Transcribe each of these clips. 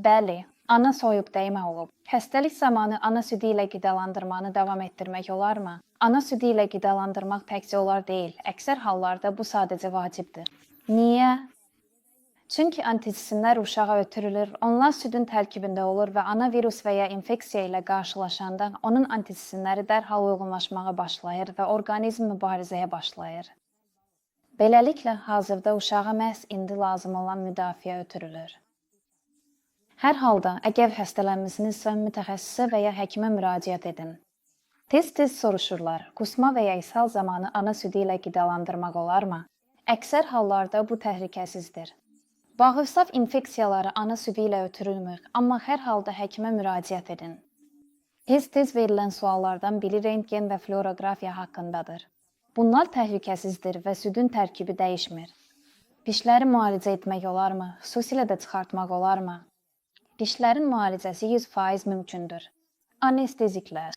Bəli, ana soyuq dəymə olub. Xəstəlik zamanı ana südü ilə qidalandırmanı davam etdirmək olarmı? Ana südü ilə qidalandırmaq təkcə olar deyil, əksər hallarda bu sadəcə vacibdir. Niyə? Çünki anticisinlər uşağa ötürülür, onlar südün tərkibində olur və ana virus və ya infeksiya ilə qarşılaşanda onun anticisinləri dərhal uyğunlaşmağa başlayır və orqanizm mübarizəyə başlayır. Beləliklə, hazırda uşağa məhz indi lazım olan müdafiə ötürülür. Hər halda, əgər xəstələnmisinizsə, mütəxəssisə və ya həkimə müraciət edin. Tez-tez soruşurlar, qusma və ya ishal zamanı ana südü ilə qidalandırmaq olarmı? Əksər hallarda bu təhlükəsizdir. Bağırsaq infeksiyaları ana südü ilə ötürülmür, amma hər halda həkimə müraciət edin. Tez-tez verilən suallardan biri rentgen və fluorografiya haqqındadır. Bunlar təhlükəsizdir və südün tərkibi dəyişmir. Dişləri müalicə etmək olarmı? Xüsusilə də çıxartmaq olarmı? Dişlərin müalicəsi 100% mümkündür. Anesteziklər.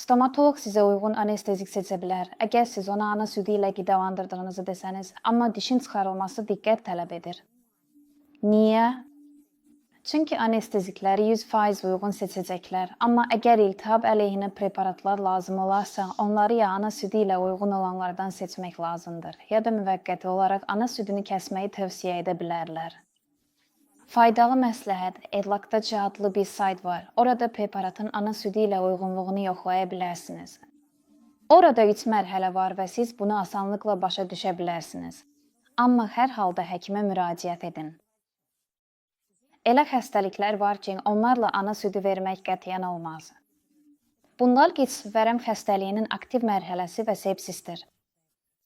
Stomatoloq sizə uyğun anestezik seçə bilər, əgər siz ona ana südü ilə qidalandırdığınızı desəniz, amma dişin çıxarılması diqqət tələb edir. Niyə? Çünki anestezikləri 100% uyğun seçəcəklər, amma əgər iltihab əleyhinə preparatlar lazım olarsa, onları ya ana südü ilə uyğun olanlardan seçmək lazımdır, ya da müvəqqəti olaraq ana südünü kəsməyi tövsiyə edə bilərlər. Faydalı məsləhət, Edlactology adlı bir sayt var. Orada preparatın ana südü ilə uyğunluğunu yoxlaya bilərsiniz. Orada 3 mərhələ var və siz bunu asanlıqla başa düşə bilərsiniz. Amma hər halda həkimə müraciət edin. Elə xəstəliklər var ki, onlarla ana südü vermək qətiyyən olmaz. Bunlar qiç vərəm xəstəliyinin aktiv mərhələsi və sepsisdir.